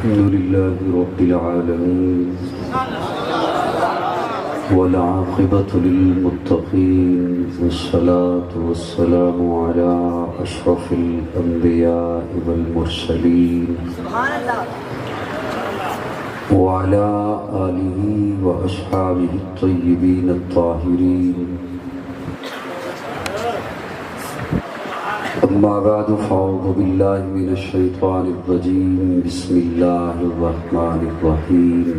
الحمد لله رب العالمين والعاقبة للمتقين والصلاة والسلام على أشرف الأنبياء والمرسلين وعلى آله وأصحابه الطيبين الطاهرين. أما بعد فأعوذ بالله من الشيطان الرجيم. بسم الله الرحمن الرحيم.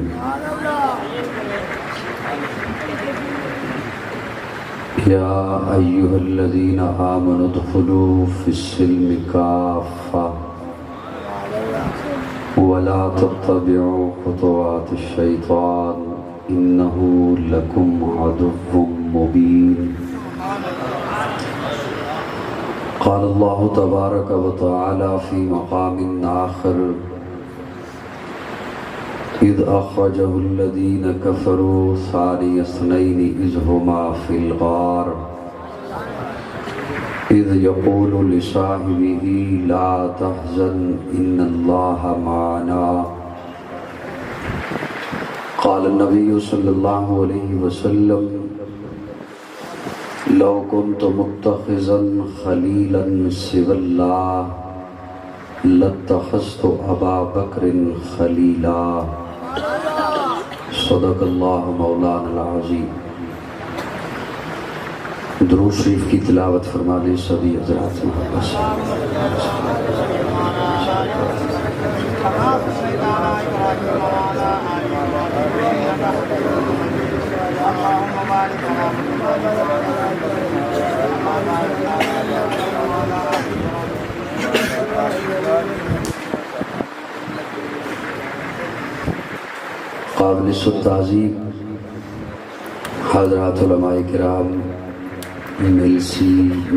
يا أيها الذين آمنوا ادخلوا في السلم كافة ولا تتبعوا خطوات الشيطان إنه لكم عدو مبين. قال الله تبارك وتعالى في مقام آخر إذ أخرجه الذين كفروا ثاني اثنين إذ هما في الغار إذ يقول لصاحبه لا تحزن إن الله معنا. قال النبي صلى الله عليه وسلم لو كنت متخذا خليلا سوى الله لاتخذت أبا بكر خليلا. صدق اللہ مولانا العظیم. درود شریف کی تلاوت فرما دیں سبھی حضرات. قابل التعظیم حضرات علماء کرام، MLC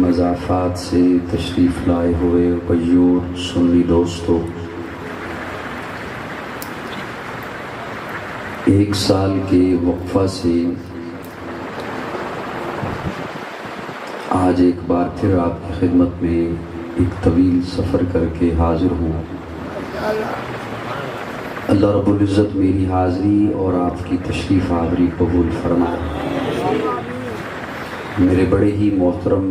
مضافات سے تشریف لائے ہوئے غیور سنی دوستو، 1 سال کے وقفہ سے آج ایک بار پھر آپ کی خدمت میں ایک طویل سفر کر کے حاضر ہوں. اللہ رب العزت میری حاضری اور آپ کی تشریف آوری قبول فرمائے. میرے بڑے ہی محترم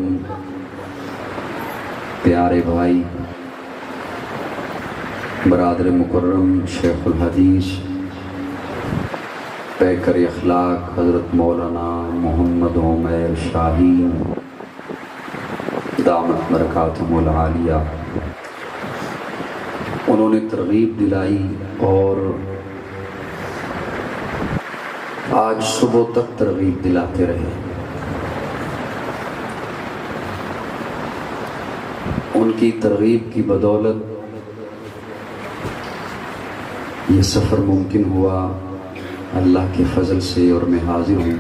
پیارے بھائی برادر مکرم شیخ الحدیث پیکر اخلاق حضرت مولانا محمد عمیر شاہین دامت برکاتہم العالیہ، انہوں نے ترغیب دلائی اور آج صبح تک ترغیب دلاتے رہے. ان کی ترغیب کی بدولت یہ سفر ممکن ہوا اللہ کے فضل سے، اور میں حاضر ہوں.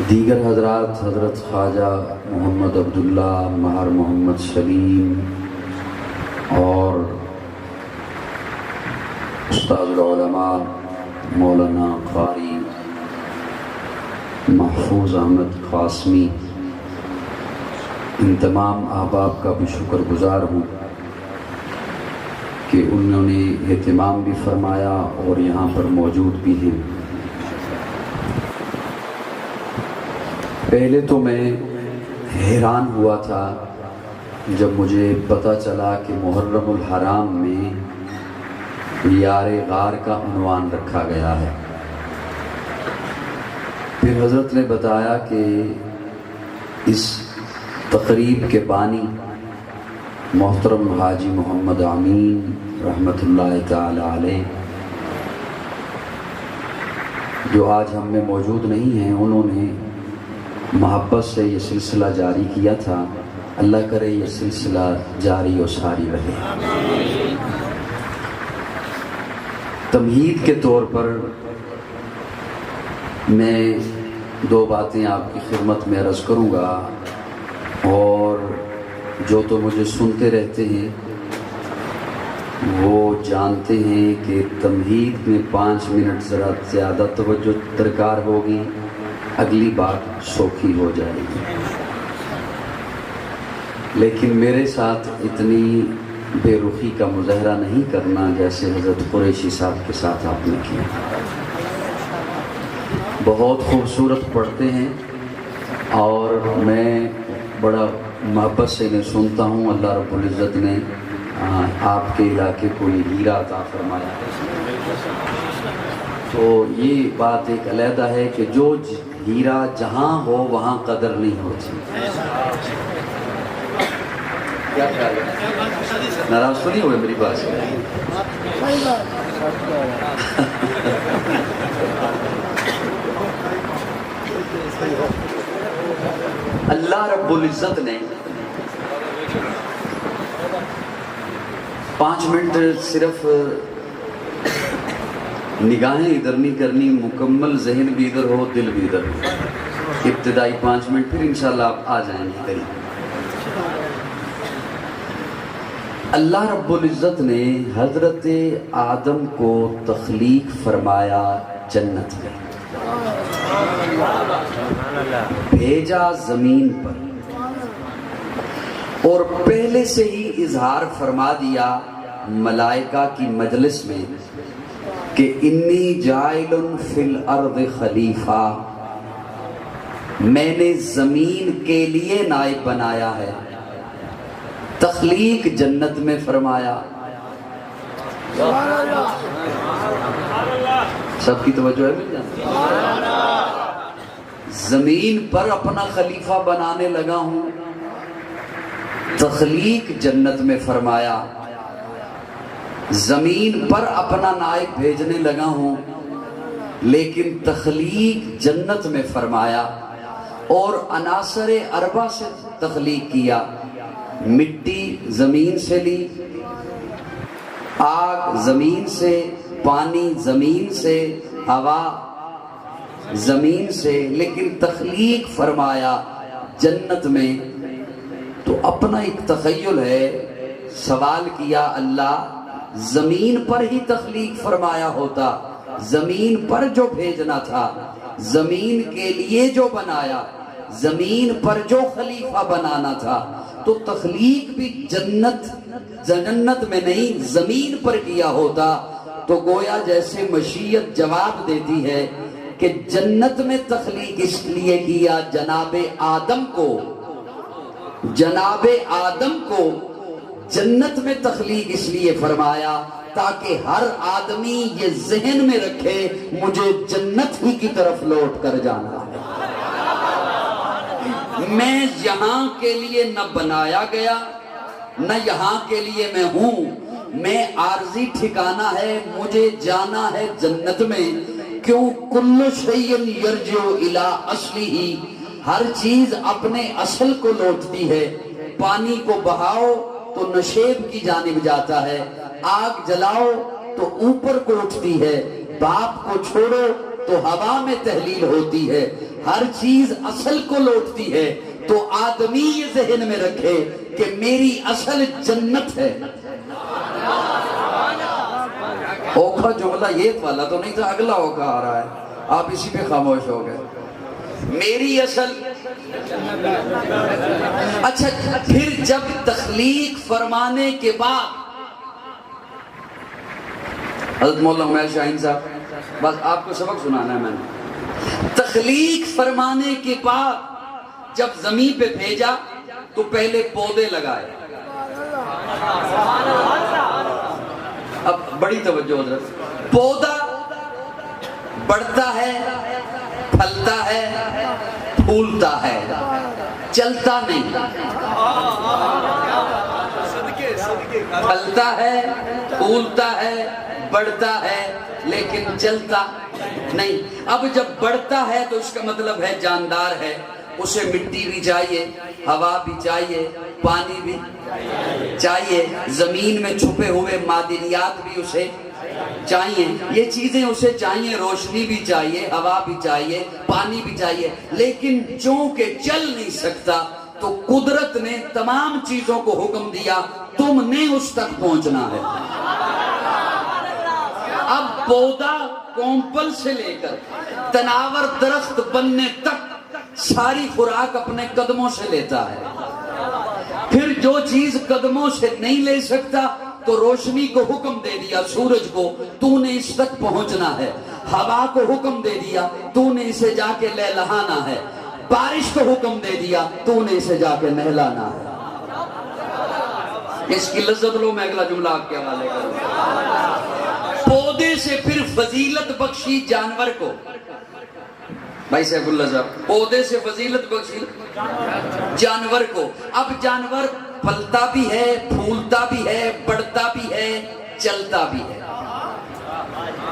دیگر حضرات حضرت خواجہ محمد عبداللہ مہر محمد سلیم اور استاذ العلماء مولانا قاری محفوظ احمد قاسمی، ان تمام احباب کا بھی شکر گزار ہوں کہ انہوں نے اہتمام بھی فرمایا اور یہاں پر موجود بھی ہیں. پہلے تو میں حیران ہوا تھا جب مجھے پتہ چلا کہ محرم الحرام میں یار غار کا عنوان رکھا گیا ہے. پھر حضرت نے بتایا کہ اس تقریب کے بانی محترم حاجی محمد امین رحمۃ اللہ تعالی علیہ، جو آج ہم میں موجود نہیں ہیں، انہوں نے محبت سے یہ سلسلہ جاری کیا تھا. اللہ کرے یہ سلسلہ جاری و ساری رہے. تمہید کے طور پر میں 2 باتیں آپ کی خدمت میں عرض کروں گا، اور جو تو مجھے سنتے رہتے ہیں وہ جانتے ہیں کہ تمہید میں 5 منٹ ذرا زیادہ توجہ درکار ہوگی، اگلی بات سوکھی ہو جائے گی. لیکن میرے ساتھ اتنی بے رخی کا مظاہرہ نہیں کرنا جیسے حضرت قریشی صاحب کے ساتھ آپ نے کیا۔ بہت خوبصورت پڑھتے ہیں اور میں بڑا محبت سے انہیں سنتا ہوں۔ اللہ رب العزت نے آپ کے علاقے کو یہ ہیرا عطا فرمایا ہے، تو یہ بات ایک علیحدہ ہے کہ جو ہیرا جہاں ہو وہاں قدر نہیں ہوتی۔ کیا خیال ہے؟ ناراض تو نہیں ہوئے میری بات سے؟ اللہ رب العزت نے 5 منٹ صرف نگاہیں ادھر نہیں کرنی، مکمل ذہن بھی ادھر ہو، دل بھی ادھر ہو۔ ابتدائی 5 منٹ، پھر انشاءاللہ آپ آ جائیں گے قریب۔ اللہ رب العزت نے حضرت آدم کو تخلیق فرمایا جنت میں، بھیجا زمین پر، اور پہلے سے ہی اظہار فرما دیا ملائکہ کی مجلس میں کہ انی جاعل فی الارض خلیفہ، میں نے زمین کے لیے نائب بنایا ہے۔ تخلیق جنت میں فرمایا۔ سب کی توجہ ہے مل جانا؟ زمین پر اپنا خلیفہ بنانے لگا ہوں، تخلیق جنت میں فرمایا۔ زمین پر اپنا نائب بھیجنے لگا ہوں، لیکن تخلیق جنت میں فرمایا، اور عناصر اربع سے تخلیق کیا۔ مٹی زمین سے لی، آگ زمین سے، پانی زمین سے، ہوا زمین سے، لیکن تخلیق فرمایا جنت میں۔ تو اپنا ایک تخیل ہے، سوال کیا اللہ زمین پر ہی تخلیق فرمایا ہوتا، زمین پر جو بھیجنا تھا، زمین کے لیے جو بنایا، زمین پر جو خلیفہ بنانا تھا، تو تخلیق بھی جنت میں نہیں زمین پر کیا ہوتا۔ تو گویا جیسے مشیت جواب دیتی ہے کہ جنت میں تخلیق اس لیے کیا جناب آدم کو جنت میں تخلیق اس لیے فرمایا تاکہ ہر آدمی یہ ذہن میں رکھے مجھے جنت ہی کی طرف لوٹ کر جانا ہے۔ میں یہاں کے لیے نہ بنایا گیا، نہ یہاں کے لیے میں ہوں، میں عارضی ٹھکانہ ہے، مجھے جانا ہے جنت میں۔ کیوں؟ کل شیء یرجع الی اصلہ، ہر چیز اپنے اصل کو لوٹتی ہے۔ پانی کو بہاؤ تو نشیب کی جانب جاتا ہے، آگ جلاؤ تو اوپر کو اٹھتی ہے، باپ کو چھوڑو تو ہوا میں تحلیل ہوتی ہے، ہر چیز اصل کو لوٹتی ہے۔ تو آدمی یہ ذہن میں رکھے کہ میری اصل جنت ہے۔ اوکھا جملہ یہ والا تو نہیں تھا، اگلا اوکھا آ رہا ہے، آپ اسی پہ خاموش ہو گئے۔ میری اصل اچھا، پھر جب تخلیق فرمانے کے بعد حضرت مولانا عمیر شاہین صاحب، بس آپ کو سبق سنانا ہے میں نے۔ تخلیق فرمانے کے بعد جب زمین پہ بھیجا تو پہلے پودے لگائے۔ اب بڑی توجہ حضرت، پودا بڑھتا ہے، پھلتا ہے، پھولتا ہے، چلتا نہیں۔ پھلتا ہے، پھولتا ہے، بڑھتا ہے، لیکن چلتا نہیں۔ اب جب بڑھتا ہے تو اس کا مطلب ہے جاندار ہے، اسے مٹی بھی چاہیے، ہوا بھی چاہیے، پانی بھی چاہیے، زمین میں چھپے ہوئے معدنیات بھی اسے چاہیے، یہ چیزیں اسے چاہیے، روشنی بھی چاہیے، ہوا بھی چاہیے، پانی بھی چاہیے، لیکن چونکہ چل نہیں سکتا تو قدرت نے تمام چیزوں کو حکم دیا تم نے اس تک پہنچنا ہے۔ اب پودا کونپل سے لے کر تناور درخت بننے تک ساری خوراک اپنے قدموں سے لیتا ہے، پھر جو چیز قدموں سے نہیں لے سکتا تو روشنی کو حکم دے دیا سورج کو تو نے اس تک پہنچنا ہے، ہوا کو حکم دے دیا تو نے اسے جا کے لہلانا ہے، بارش کو حکم دے دیا تو نے اسے جا کے نہلانا ہے۔ اس کی لذت لو، میں اگلا جملہ آپ کے حوالے کروں۔ پودے سے پھر فضیلت بخشی جانور کو، بھائی سیف اللہ صاحب، پودے سے فضیلت بخشی جانور کو۔ اب جانور پھلتا بھی ہے، پھولتا بھی ہے، بڑھتا بھی ہے، چلتا بھی ہے،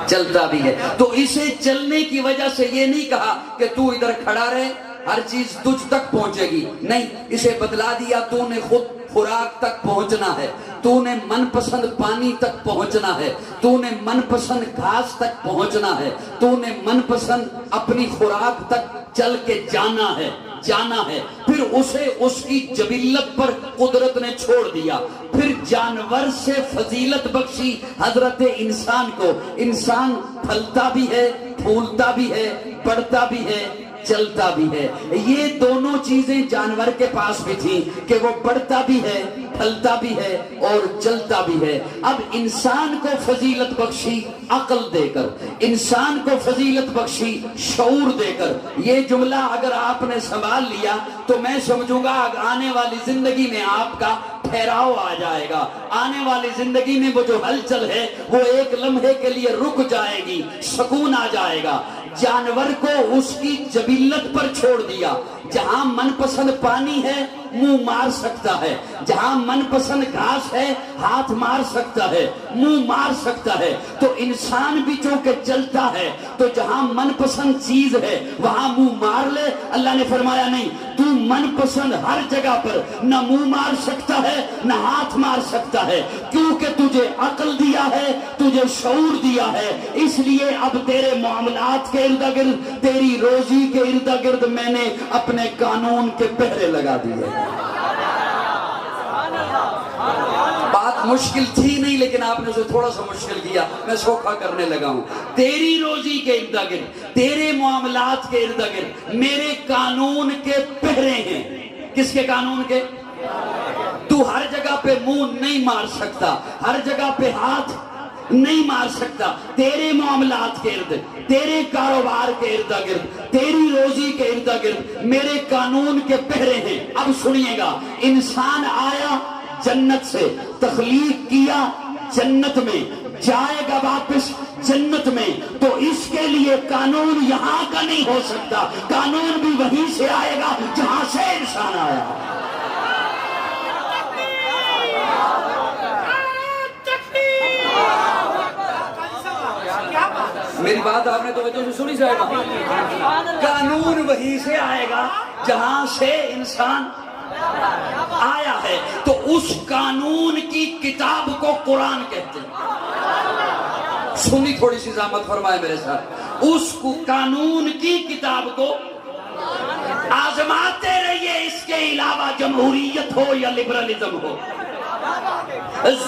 چلتا بھی ہے۔ تو اسے چلنے کی وجہ سے یہ نہیں کہا کہ تو ادھر کھڑا رہے ہر چیز تجھ تک پہنچے گی، نہیں، اسے بدلا دیا تو نے خود خوراک تک پہنچنا ہے، تو نے من پسند پانی تک پہنچنا ہے، تو نے من پسند گھاس تک پہنچنا ہے، تو نے من پسند اپنی خوراک تک چل کے جانا ہے، پھر اسے اس کی جبلت پر قدرت نے چھوڑ دیا۔ پھر جانور سے فضیلت بخشی حضرت انسان کو۔ انسان پھلتا بھی ہے، پھولتا بھی ہے، بڑھتا بھی ہے، چلتا بھی ہے۔ یہ دونوں چیزیں جانور کے پاس بھی تھیں کہ وہ بڑھتا بھی ہے، پھلتا بھی ہے اور چلتا بھی ہے۔ اب انسان کو فضیلت بخشی عقل دے کر، انسان کو فضیلت بخشی شعور دے کر۔ یہ جملہ اگر آپ نے سنبھال لیا تو میں سمجھوں گا آنے والی زندگی میں آپ کا ٹھہراؤ آ جائے گا، آنے والی زندگی میں وہ جو ہلچل ہے وہ ایک لمحے کے لیے رک جائے گی، سکون آ جائے گا۔ جانور کو اس کی جبلت پر چھوڑ دیا، جہاں من پسند پانی ہے منہ مار سکتا ہے، جہاں من پسند گھاس ہے ہاتھ مار سکتا ہے، منہ مار سکتا ہے۔ تو انسان بھی چونکہ چلتا ہے تو جہاں من پسند چیز ہے وہاں منہ مار لے۔ اللہ نے فرمایا نہیں، تو من پسند ہر جگہ پر نہ منہ مار سکتا ہے نہ ہاتھ مار سکتا ہے، کیونکہ تجھے عقل دیا ہے، تجھے شعور دیا ہے۔ اس لیے اب تیرے معاملات کے ارد گرد، تیری روزی کے ارد گرد میں نے اپنے قانون کے پہرے لگا دیے۔ بات مشکل تھی نہیں لیکن آپ نے اسے تھوڑا سا مشکل کیا، میں سوکھا کرنے لگا ہوں۔ تیری روزی کے ارد گرد، تیرے معاملات کے ارد گرد میرے قانون کے پہرے ہیں۔ کس کے قانون کے؟ تو ہر جگہ پہ منہ نہیں مار سکتا، ہر جگہ پہ ہاتھ نہیں مار سکتا۔ تیرے معاملات کے ارد، تیرے کاروبار کے ارد گرد، تیری روزی کے ارد گرد میرے قانون کے پہرے ہیں۔ اب سنیے گا، انسان آیا جنت سے، تخلیق کیا جنت میں، جائے گا واپس جنت میں، تو اس کے لیے قانون یہاں کا نہیں ہو سکتا، قانون بھی وہیں سے آئے گا جہاں سے انسان آیا۔ میری بات آپ نے توجہ سے سنی صاحب؟ قانون وہیں سے آئے گا جہاں سے انسان آیا ہے، تو اس قانون کی کتاب کو قرآن کہتے ہیں۔ سنی تھوڑی سی زحمت فرمائے میرے ساتھ، اس قانون کی کتاب کو آزماتے رہیے۔ اس کے علاوہ جمہوریت ہو یا لبرلزم ہو،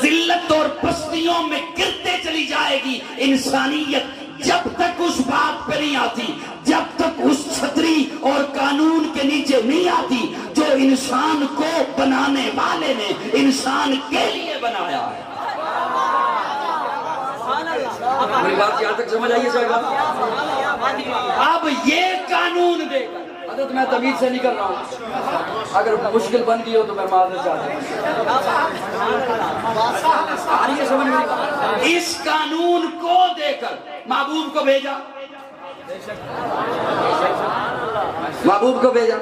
ذلت اور پستیوں میں گرتے چلی جائے گی انسانیت، جب تک اس بات پہ نہیں آتی، جب تک اس چھتری اور قانون کے نیچے نہیں آتی جو انسان کو بنانے والے نے انسان کے لیے بنایا ہے۔ میری بات یہاں تک سمجھ آئیے صاحب؟ اب یہ قانون دے گا، حضرت میں تمیز سے نہیں کر رہا ہوں، اگر مشکل بن گئی ہو تو میں معذرت چاہتا ہوں۔ اس قانون کو دے کر محبوب کو بھیجا، محبوب کو بھیجا۔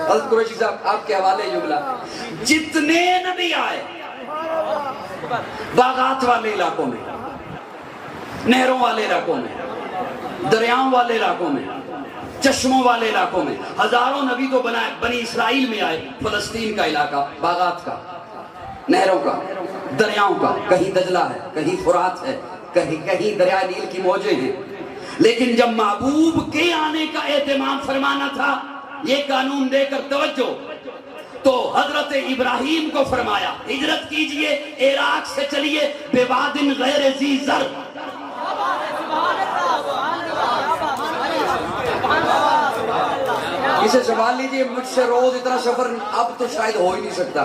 حضرت قریشی صاحب آپ کے حوالے جملہ، جتنے نبی آئے باغات والے علاقوں میں، نہروں والے علاقوں میں، دریاؤں والے علاقوں میں، چشموں والے علاقوں میں، ہزاروں نبی تو بنی اسرائیل میں آئے، فلسطین کا علاقہ، باغات کا، نہروں کا، دریاؤں کا، کہیں دجلہ ہے، کہیں فرات ہے، کہیں دریائے نیل کی موجیں ہیں۔ لیکن جب محبوب کے آنے کا اہتمام فرمانا تھا، یہ قانون دے کر توجہ، تو حضرت ابراہیم کو فرمایا ہجرت کیجئے، عراق سے چلیے بوادن غیر ذی زرع۔ سے سوال لیجئے، مجھ سے روز اتنا سفر اب تو شاید ہو ہی نہیں سکتا،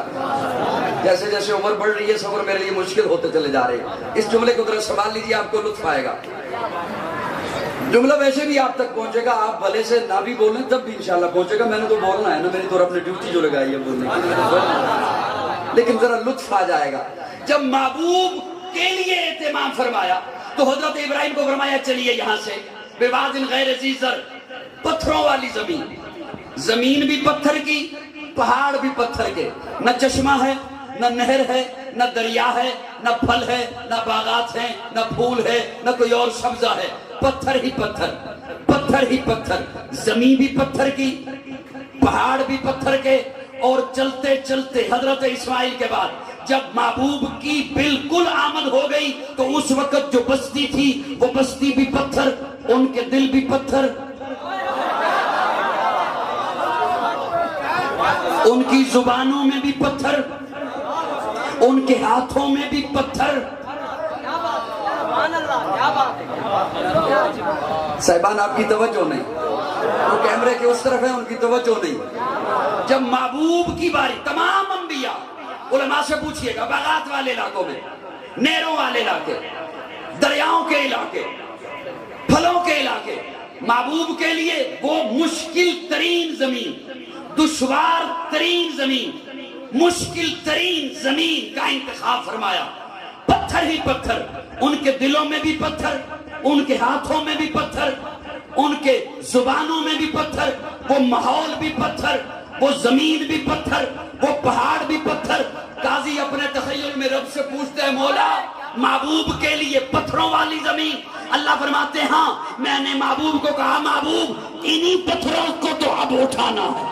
جیسے جیسے عمر بڑھ رہی ہے سفر میرے لیے مشکل ہوتے چلے جا رہے ہیں۔ اس جملے کو ذرا سوال لیجئے، آپ کو لطف آئے گا۔ جملہ ویسے بھی آپ تک پہنچے گا، آپ بھلے سے نہ بھی بولیں تب بھی انشاءاللہ پہنچے گا، میں نے تو بولنا ہے نا، میری تو اپنی ڈیوٹی جو لگائی ہے بولنے کی، لیکن ذرا لطف آ جائے گا۔ جب محبوب کے لیے اہتمام فرمایا تو حضرت ابراہیم کو فرمایا چلیے یہاں سے بواد غیر ذی زرع، پتھروں والی زمین، زمین بھی پتھر کی، پہاڑ بھی پتھر کے، نہ چشمہ ہے، نہ نہر ہے، نہ دریا ہے، نہ پھل ہے، نہ باغات ہیں، نہ پھول ہے، نہ کوئی اور سبزہ ہے، پتھر ہی پتھر، پتھر ہی پتھر، زمین بھی پتھر کی، پہاڑ بھی پتھر کے۔ اور چلتے چلتے حضرت اسماعیل کے بعد جب محبوب کی بالکل آمد ہو گئی تو اس وقت جو بستی تھی وہ بستی بھی پتھر، ان کے دل بھی پتھر، ان کی زبانوں میں بھی پتھر، ان کے ہاتھوں میں بھی پتھر۔ صاحبان آپ کی توجہ نہیں، وہ کیمرے کے اس طرف ہیں، ان کی توجہ نہیں۔ جب محبوب کی باری، تمام انبیاء، علماء سے پوچھئے گا، باغات والے علاقوں میں، نہروں والے علاقے، دریاؤں کے علاقے، پھلوں کے علاقے، محبوب کے لیے وہ مشکل ترین زمین، دشوار ترین زمین، مشکل ترین زمین کا انتخاب فرمایا۔ پتھر ہی پتھر، ان کے دلوں میں بھی پتھر، ان کے ہاتھوں میں بھی پتھر، ان کے زبانوں میں بھی پتھر، وہ ماحول بھی پتھر، وہ زمین بھی پتھر، وہ پہاڑ بھی پتھر۔ قاضی اپنے تخیل میں رب سے پوچھتے ہیں، مولا محبوب کے لیے پتھروں والی زمین، اللہ فرماتے ہیں ہاں، میں نے محبوب کو کہا محبوب انہی پتھروں کو تو اب اٹھانا ہے،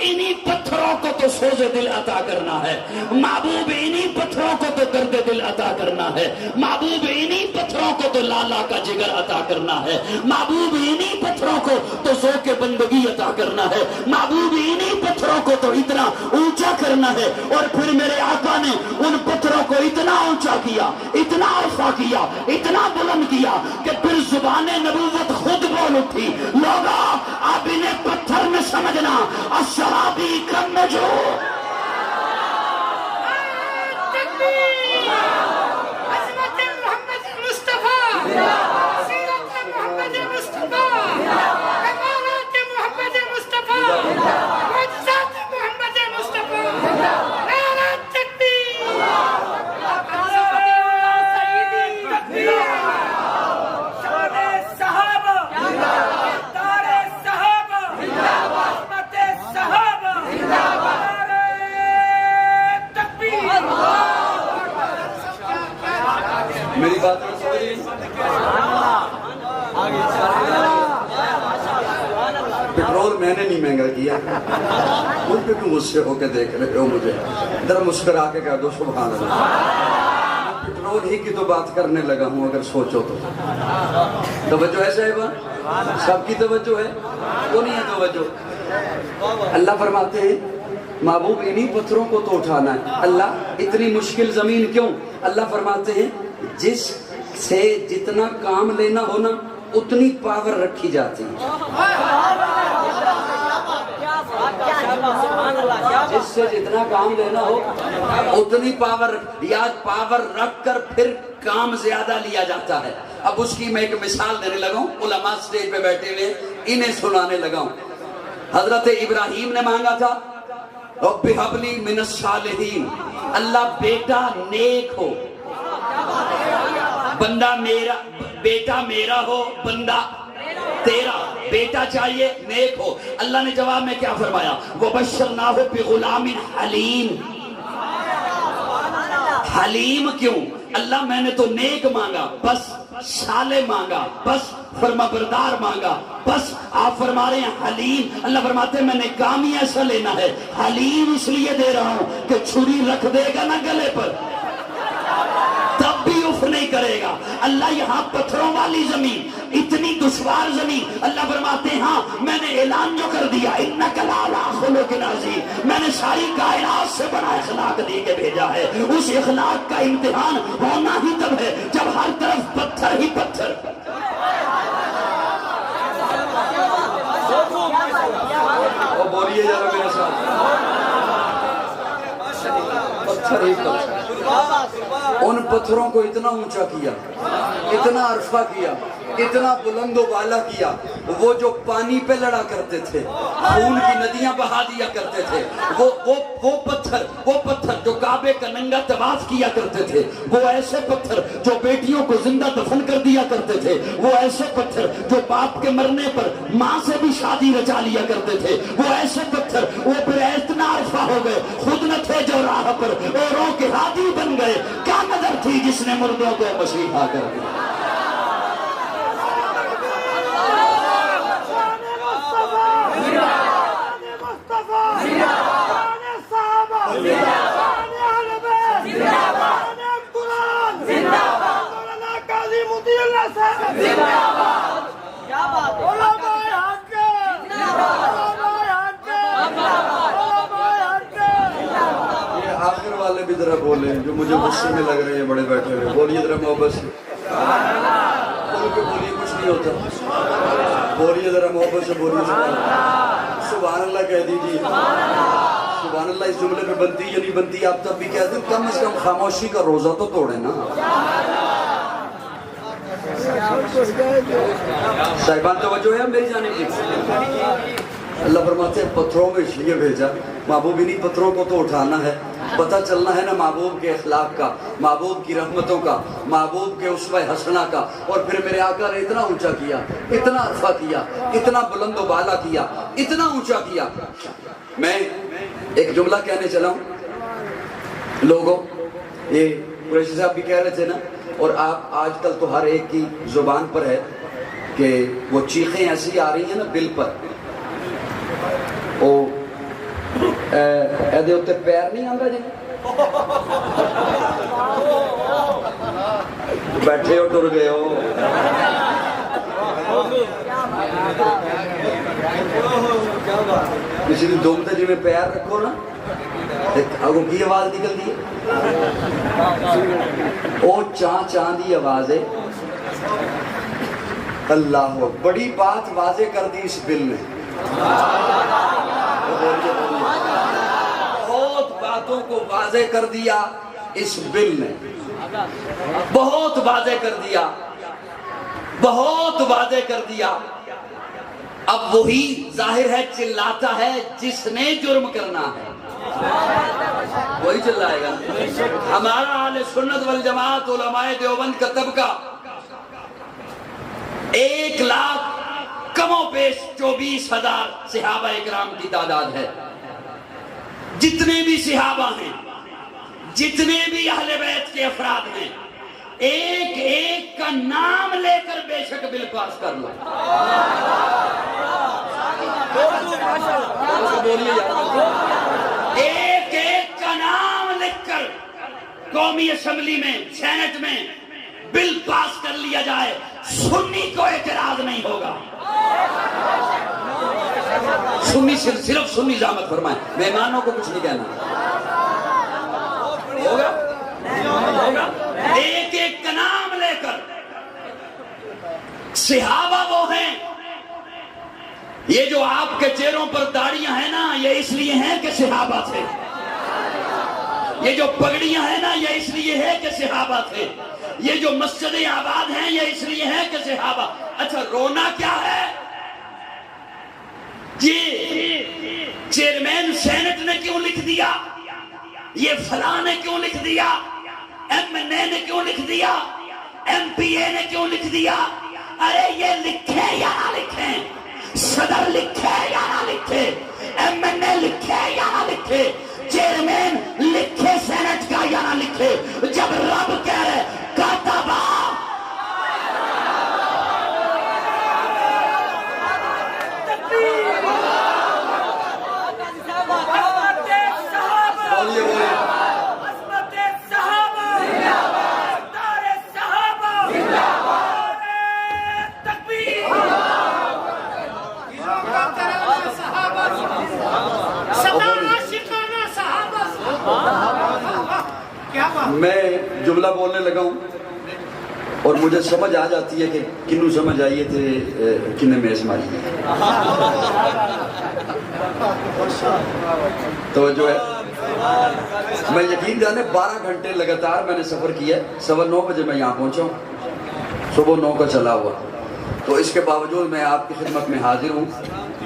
انہی پتھروں کو تو سوز دل عطا کرنا ہے، محبوب انہی پتھروں کو تو درد دل عطا کرنا ہے، محبوب انہی پتھروں کو تو لالا کا جگر عطا کرنا ہے، محبوب انہی پتھروں کو تو ذوق بندگی عطا کرنا ہے، محبوب انہی پتھروں کو تو اتنا اونچا کرنا ہے۔ اور پھر میرے آقا نے ان پتھروں کو اتنا اونچا کیا، اتنا عرفہ کیا، اتنا بلند کیا کہ پھر زبان نبوت خود بول اٹھی، لوگا اب انہیں پتھر میں سمجھنا، الصحابی کم جو تکبیر، عظمت محمد مصطفیٰ، سیرت محمد مصطفیٰ، کمالات محمد مصطفیٰ، معجزات محمد مصطفیٰ، نعرہ تکبیر، تکبیر، شان صحابہ، اقتدار صحابہ، عظمت صحابہ، نعرہ تکبیر۔ میری بات نہیں سمجھ رہی؟ پیٹرول میں نے نہیں مہنگا کیا، مجھ پہ کیوں غصے ہو کے دیکھ رہے ہو مجھے؟ ذرا مسکرا کے کہہ دو سبحان اللہ۔ پیٹرول ہی کی تو بات کرنے لگا ہوں، اگر سوچو تو۔ توجہ ہے صاحبہ؟ سب کی توجہ ہے؟ وہ نہیں ہے توجہ؟ اللہ فرماتے ہیں محبوب انہی پتھروں کو تو اٹھانا ہے۔ اللہ اتنی مشکل زمین کیوں؟ اللہ فرماتے ہیں جس سے جتنا کام لینا ہونا اتنی پاور رکھی جاتی ہے، جس سے جتنا کام لینا ہو اتنی پاور یا پاور رکھ کر پھر کام زیادہ لیا جاتا ہے۔ اب اس کی میں ایک مثال دینے لگا ہوں، علماء سٹیج پہ بیٹھے ہوئے انہیں سنانے لگا ہوں۔ حضرت ابراہیم نے مانگا تھا رب ہب لی من الصالحین، اللہ بیٹا نیک ہو، بندہ میرا، بیٹا میرا ہو، بندہ تیرا، بیٹا چاہیے نیک ہو۔ اللہ نے جواب میں کیا فرمایا؟ وَبَشَّرْنَاهُ بِغُلَامٍ حَلِيمٍ۔ حلیم کیوں؟ اللہ میں نے تو نیک مانگا، بس صالح مانگا، بس فرما بردار مانگا، بس آپ فرما رہے ہیں حلیم۔ اللہ فرماتے ہیں میں نے کام ہی ایسا لینا ہے، حلیم اس لیے دے رہا ہوں کہ چھری رکھ دے گا نا گلے پر تب بھی اف نہیں کرے گا۔ اللہ یہاں پتھروں والی زمین، اتنی دشوار زمین، اللہ فرماتے ہیں ہاں میں نے اعلان جو کر دیا انک لعلی خلق عظیم، میں نے ساری کائنات سے بڑا اخلاق دے کے بھیجا ہے۔ اس اخلاق کا امتحان ہونا ہی تب ہے جب ہر طرف پتھر ہی پتھر۔ پتھر ایک پتھر ان پتھروں کو اتنا اونچا کیا، اتنا عرفہ کیا، اتنا بلند و بالا کیا، وہ جو پانی پہ لڑا کرتے تھے، خون کی ندیاں بہا دیا کرتے تھے، وہ پتھر جو کعبے کا ننگا طواف کیا کرتے تھے، وہ ایسے پتھر جو بیٹیوں کو زندہ دفن کر دیا کرتے تھے، وہ ایسے پتھر جو باپ کے مرنے پر ماں سے بھی شادی رچا لیا کرتے تھے، وہ ایسے پتھر وہ پھر اتنا عرفہ ہو گئے، خود نہ تھے جو راہ پر اوروں کے ہادی بن گئے، کیا نظر تھی جس نے مردوں کو مسیحا کر دیا۔ آخر والے بھی ذرا بولیں جو مجھے غصے میں لگ رہے ہیں، بڑے بیٹھے ہوئے، بولیے ذرا محبت سے، بول کے بولیے، کچھ نہیں ہوتا، بولیے ذرا محبت سے، بولیے سبحان اللہ کہہ دیجیے۔ سبحان اللہ اس جملے پہ بنتی یا نہیں بنتی آپ تب بھی کہہ دیں، کم از کم خاموشی کا روزہ تو توڑیں نا۔ صاحبان توجہ ہے میری جانب سے۔ اللہ فرماتے ہیں پتھروں میں اس لیے بھیجا، محبوب انہی پتھروں کو تو اٹھانا ہے، پتہ چلنا ہے نا محبوب کے اخلاق کا، محبوب کی رحمتوں کا، محبوب کے اسوہ حسنہ کا۔ اور پھر میرے آقا نے اتنا اونچا کیا، اتنا عرفہ کیا، اتنا بلند و بالا کیا، اتنا اونچا کیا۔ میں ایک جملہ کہنے چلا ہوں لوگوں، یہ قریشی صاحب بھی کہہ رہے تھے نا، اور آپ آج کل تو ہر ایک کی زبان پر ہے کہ وہ چیخیں ایسی آ رہی ہیں نا دل پر، ایدے ہوتے پیر نہیں آنگا جی بیٹھے ہو ٹر گئے ہو۔ کسی بھی دومتے جی میں پیر رکھو نا، اگوں کی آواز نکل دی او چاں چاں دی آواز ہے۔ اللہ بڑی بات واضح کر دی اس بل نے، بہت باتوں کو واضح کر دیا اس بل نے، بہت واضح کر دیا، بہت واضح کر دیا۔ اب وہی ظاہر ہے چلاتا ہے جس نے جرم کرنا ہے، وہی چلائے گا۔ ہمارا اہل سنت والجماعت علماء دیوبند کا طبقہ 1,00,000 کم و بیش 24,000 صحابہ اکرام کی تعداد ہے۔ جتنے بھی صحابہ ہیں، جتنے بھی اہل بیت کے افراد ہیں، ایک ایک کا نام لے کر بے شک بل پاس کر لو۔ ایک ایک کا نام لکھ کر قومی اسمبلی میں، سینٹ میں بل پاس کر لیا جائے، سنی کو اعتراض نہیں ہوگا۔ سنی صرف سنی زحمت فرمائیں، مہمانوں کو کچھ نہیں کہنا ہوگا۔ ایک ایک کا نام لے کر، صحابہ وہ ہیں، یہ جو آپ کے چہروں پر داڑیاں ہیں نا، یہ اس لیے ہیں کہ صحابہ تھے۔ یہ جو پگڑیاں ہیں نا، یہ اس لیے ہے کہ صحابہ تھے۔ یہ جو مسجدیں آباد ہیں، یہ اس لیے ہے کہ صحابہ۔ اچھا رونا کیا ہے؟ یہ چیئرمین سینٹ نے کیوں لکھ دیا؟ یہ فلاں نے کیوں لکھ دیا؟ ایم این اے نے کیوں لکھ دیا؟ ایم پی اے نے کیوں لکھ دیا؟ ارے یہ لکھے یا نہ لکھیں، صدر لکھے یا نہ لکھے، ایم این اے لکھے یا نہ لکھے، چیئرمین لکھے سینٹ کا یا نہ لکھے، جب رب کہہ رہے کاتبہ میں جملہ بولنے لگا ہوں اور مجھے سمجھ آ جاتی ہے کہ کنوں سمجھ آئیے تھے، کنے میز ماری ہے۔ توجہ ہے؟ میں یقین جانے 12 گھنٹے لگاتار میں نے سفر کیا ہے، 9:15 بجے میں یہاں پہنچا ہوں، صبح 9 کا چلا ہوا، تو اس کے باوجود میں آپ کی خدمت میں حاضر ہوں،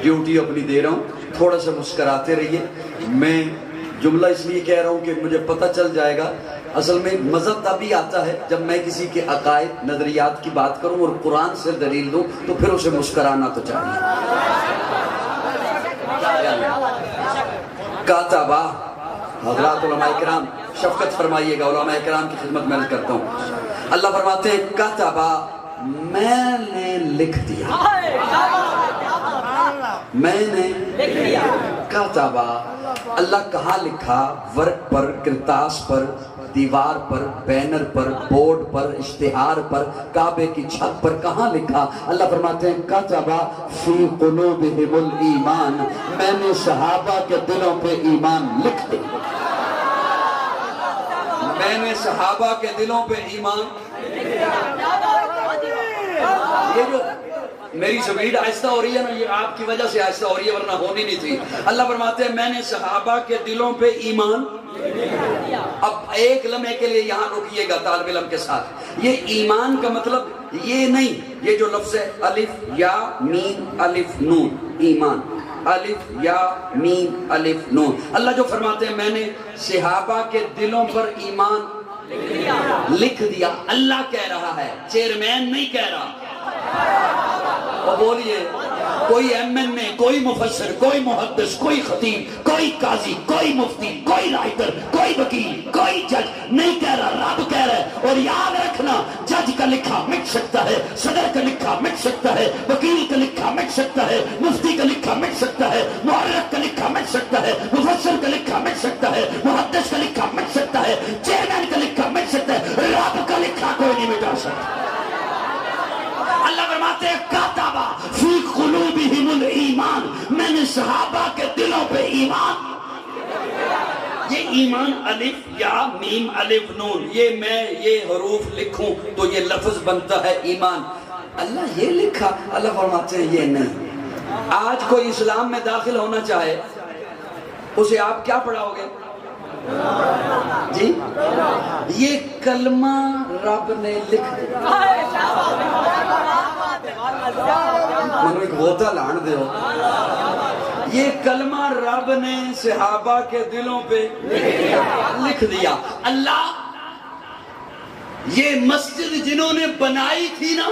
ڈیوٹی اپنی دے رہا ہوں۔ تھوڑا سا مسکراتے رہیے۔ میں جملہ اس لیے کہہ رہا ہوں کہ مجھے پتہ چل جائے گا، اصل میں مزہ تبھی آتا ہے جب میں کسی کے عقائد نظریات کی بات کروں اور قرآن سے دلیل دوں، تو پھر اسے مسکرانا تو چاہیے۔ کاتبہ، حضرات علماء کرام شفقت فرمائیے گا، علماء کرام کی خدمت میں عرض کرتا ہوں۔ اللہ فرماتے ہیں کاتبہ، میں نے لکھ دیا، میں نے لکھ دیا۔ کاتبہ، اللہ کہاں لکھا؟ ورق پر، کرتاس پر، دیوار پر، بینر پر، بورڈ پر، اشتہار پر، کعبے کی چھت پر، کہاں لکھا؟ اللہ فرماتے ہیں کاتبہ فی قلوبہم الایمان، میں نے صحابہ کے دلوں پہ ایمان لکھ دیا، میں نے صحابہ کے دلوں پہ ایمان۔ یہ جو میری سپیڈ آہستہ ہو رہی ہے نا، یہ آپ کی وجہ سے آہستہ ہو رہی ہے، ورنہ ہونی نہیں تھی۔ اللہ فرماتے ہیں میں نے صحابہ کے دلوں پہ ایمان۔ اب ایک لمحے کے لیے یہاں رکیے گا طالب علم کے ساتھ۔ یہ ایمان کا مطلب یہ نہیں، یہ جو لفظ ہے الف یا میم الف نون، ایمان، الف یا میم الف نون۔ اللہ جو فرماتے ہیں میں نے صحابہ کے دلوں پر ایمان لکھ دیا، اللہ کہہ رہا ہے، چیئرمین نہیں کہہ رہا۔ اور بولیے، کوئی ایم این اے، کوئی مفسر، کوئی محدث، کوئی خطیب، کوئی قاضی، کوئی مفتی، کوئی رائٹر، کوئی وکیل، کوئی جج نہیں کہہ رہا، رب کہہ رہا ہے۔ اور یاد رکھنا، جج کا لکھا مٹ سکتا ہے، صدر کا لکھا مٹ سکتا ہے، وکیل کا لکھا مٹ سکتا ہے، مفتی کا لکھا مٹ سکتا ہے، مورخ کا لکھا مٹ سکتا ہے، مفسر کا لکھا مٹ سکتا ہے، محدث کا لکھا مٹ سکتا ہے، چیئرمین کا لکھا مٹ سکتا ہے، رب کا لکھا کوئی نہیں مٹا سکتا۔ اللہ فرماتے ہیں کاتبہ فی قلوبہم الایمان، میں نے صحابہ کے دلوں پہ ایمان۔ یہ ایمان الف یا میم الف نون، یہ میں یہ حروف لکھوں تو یہ لفظ بنتا ہے ایمان۔ اللہ یہ لکھا؟ اللہ فرماتے ہیں یہ نہیں۔ آج کوئی اسلام میں داخل ہونا چاہے، اسے آپ کیا پڑھاؤ گے؟ جی، یہ کلمہ رب نے لکھ دیا۔ منو ایک غوطہ لان دے ہو۔ یہ کلمہ رب نے صحابہ کے دلوں پہ لکھ دیا۔ اللہ، یہ مسجد جنہوں نے بنائی تھی نا،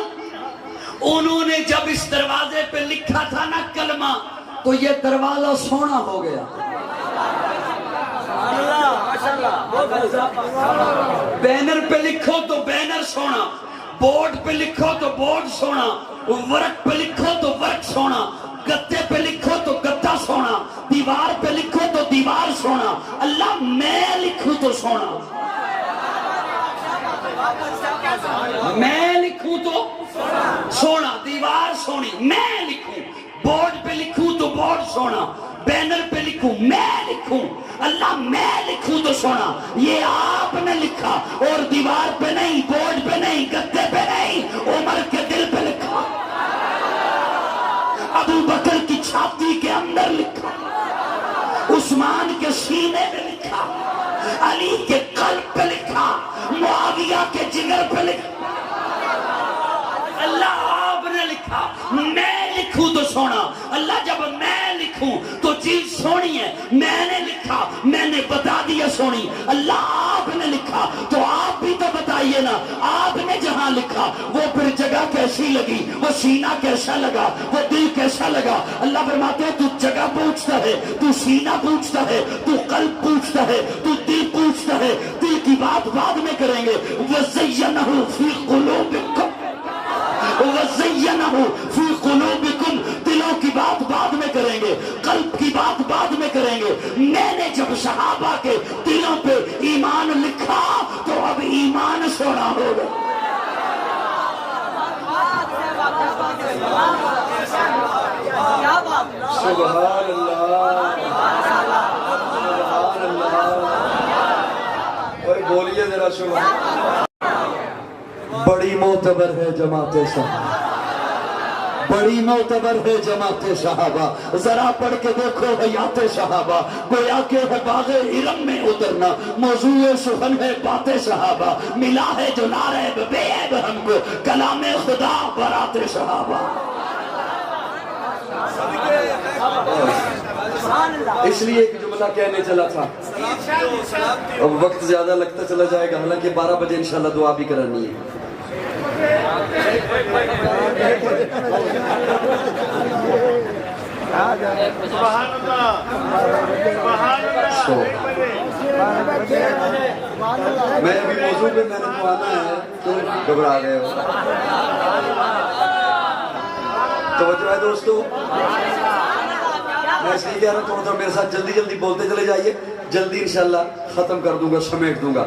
انہوں نے جب اس دروازے پہ لکھا تھا نا کلمہ، تو یہ دروازہ سونا ہو گیا۔ بینر پہ لکھو تو بینر سونا، بورڈ پہ لکھو تو بورڈ سونا، ورق پہ لکھو تو ورق سونا، گتے پہ لکھو تو گتا سونا، دیوار پہ لکھو تو دیوار سونا۔ اللہ میں لکھوں تو سونا، میں لکھوں تو سونا، دیوار سونی، میں لکھوں، بورڈ پہ لکھوں تو بورڈ سونا، بینر پہ لکھوں، میں لکھوں۔ اللہ میں لکھوں تو سونا، یہ آپ نے لکھا، اور دیوار پہ نہیں، بورڈ پہ نہیں، گتے پہ نہیں، عمر کے دل پہ لکھا، ابو بکر کی چھاتی کے اندر لکھا، عثمان کے سینے پہ لکھا، علی کے قلب پہ لکھا، معاویہ کے جگر پہ لکھا۔ اللہ آپ نے لکھا، میں لکھوں تو سونا۔ اللہ جب میں لکھوں تو چیز سونی ہے، میں نے لکھا، میں نے بتا دیا سونی۔ اللہ آپ نے لکھا تو آپ بھی تو بتائیے نا، آپ نے جہاں لکھا وہ پھر جگہ کیسی لگی، وہ سینہ کیسا لگا، وہ دل کیسا لگا۔ اللہ فرماتے ہیں تو جگہ پوچھتا ہے، تو سینہ پوچھتا ہے، تو قلب پوچھتا ہے، تو دل پوچھتا ہے، دل کی بات بعد میں کریں گے۔ وَزَيَّنَهُ فِي قُلُوبِكُمْ، وَزَيَّنَهُ فِي قُلُوبِكُمْ، دلوں کی بات بعد میں کریں گے، قلب کی بات بعد میں کریں گے۔ میں نے جب صحابہ کے دلوں پہ ایمان لکھا تو اب ایمان سونا ہوگا۔ سبحان اللہ، سبحان اللہ، اور بولیے ذرا سبحان۔ بڑی معتبر ہے جماعت صحابہ، بڑی معتبر ہے جماعت صحابہ، ذرا پڑھ کے دیکھو حیات صحابہ، گویا کہ ہے باغ ارم میں اترنا، موضوع سخن ہے بات صحابہ، ملا ہے جو ناریب بے عیب ہم کو کلام خدا برات صحابہ۔ اس لیے ایک جملہ کہنے چلا تھا، اب وقت زیادہ لگتا چلا جائے گا، حالانکہ 12 بجے انشاءاللہ دعا بھی کرانی ہے۔ میں ابھی موضوع پہ میں نے تو آنا ہے، تو گھبرا گئے ہو؟ توجہ ہے دوستو، میں اس لیے کہہ رہا ہوں تھوڑا میرے ساتھ جلدی جلدی بولتے چلے جائیے، جلدی انشاءاللہ ختم کر دوں گا، سمیٹ دوں گا۔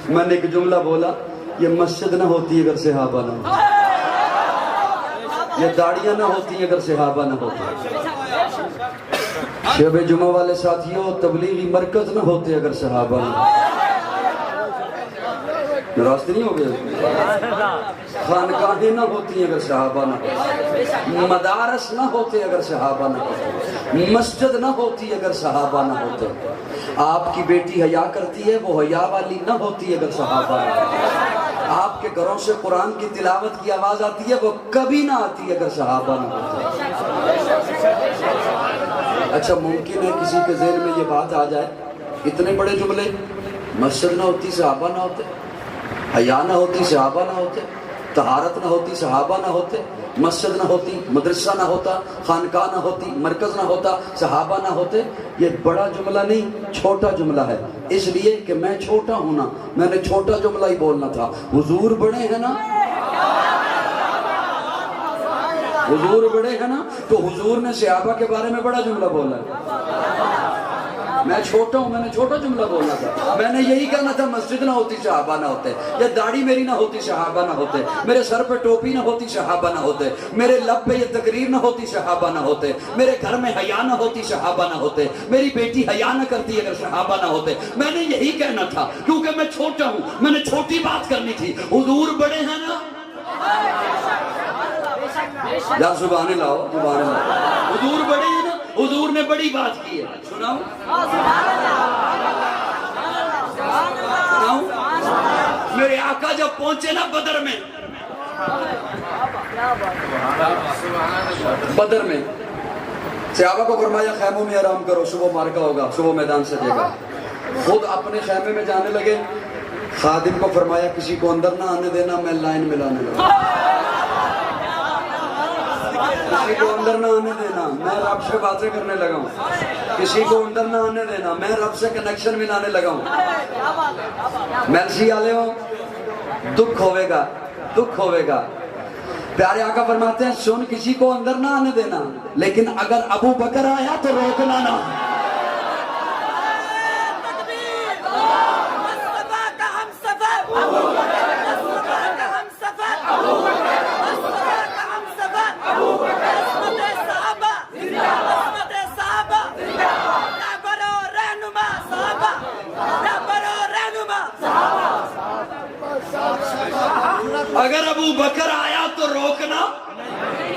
میں نے ایک جملہ بولا، یہ مسجد نہ ہوتی اگر صحابہ نہ ہوتی، یہ داڑیاں نہ ہوتی اگر صحابہ نہ ہوتے، شب جمعہ والے ساتھیوں تبلیغی مرکز نہ ہوتے اگر صحابہ نہ ہوتے، راستے نہیں ہو گئے، خانقاہیں نہ ہوتی اگر صحابہ نہ ہوتے، مدارس نہ ہوتے اگر صحابہ نہ ہوتے، مسجد نہ ہوتی اگر صحابہ نہ ہوتے، آپ کی بیٹی حیا کرتی ہے وہ حیا والی نہ ہوتی اگر صحابہ نہ ہوتے، آپ کے گھروں سے قرآن کی تلاوت کی آواز آتی ہے وہ کبھی نہ آتی اگر صحابہ نہ ہوتے۔ اچھا ممکن ہے کسی کے ذہن میں یہ بات آ جائے، اتنے بڑے جملے، مسجد نہ ہوتی صحابہ نہ ہوتے، حیا نہ ہوتی صحابہ نہ ہوتے، طہارت نہ ہوتی صحابہ نہ ہوتے، مسجد نہ ہوتی مدرسہ نہ ہوتا، خانقاہ نہ ہوتی مرکز نہ ہوتا، صحابہ نہ ہوتے۔ یہ بڑا جملہ نہیں، چھوٹا جملہ ہے، اس لیے کہ میں چھوٹا ہوں نا، میں نے چھوٹا جملہ ہی بولنا تھا۔ حضور بڑے ہیں نا، حضور بڑے ہیں نا، تو حضور نے صحابہ کے بارے میں بڑا جملہ بولا ہے۔ میں چھوٹا ہوں، میں نے چھوٹا جملہ بولنا تھا، میں نے یہی کہنا تھا مسجد نہ ہوتی صحابہ نہ ہوتے، یا داڑھی میری نہ ہوتی صحابہ نہ ہوتے، میرے سر پہ ٹوپی نہ ہوتی صحابہ نہ ہوتے، میرے لب پہ یہ تقریر نہ ہوتی صحابہ نہ ہوتے، میرے گھر میں حیا نہ ہوتی صحابہ نہ ہوتے، میری بیٹی حیا نہ کرتی اگر صحابہ نہ ہوتے۔ میں نے یہی کہنا تھا کیونکہ میں چھوٹا ہوں، میں نے چھوٹی بات کرنی تھی۔ حضور بڑے ہیں نا، یا سبحان اللہ، سبحان اللہ، حضور بڑے ہیں نا، حضور نے بڑی بات کی ہے، سناؤں؟ سناؤں؟ میرے آقا جب پہنچے نا بدر میں، بدر میں صحابہ کو فرمایا خیموں میں آرام کرو، صبح مارکا ہوگا، صبح میدان سجے گا۔ خود اپنے خیمے میں جانے لگے، خادم کو فرمایا کسی کو اندر نہ آنے دینا، میں لائن میں لانے لگا، کسی کو اندر نہ آنے دینا، میں رب سے باتیں کرنے لگا ہوں، کسی کو اندر نہ آنے دینا، میں رب سے کنیکشن میں لانے لگا ہوں۔ میلسی والے ہوں، دکھ ہوئے گا، دکھ ہوئے گا۔ پیارے آقا فرماتے ہیں سن کسی کو اندر نہ آنے دینا، لیکن اگر ابو بکر آیا تو روکنا نہ۔ اگر ابو بکر آیا تو روکنا۔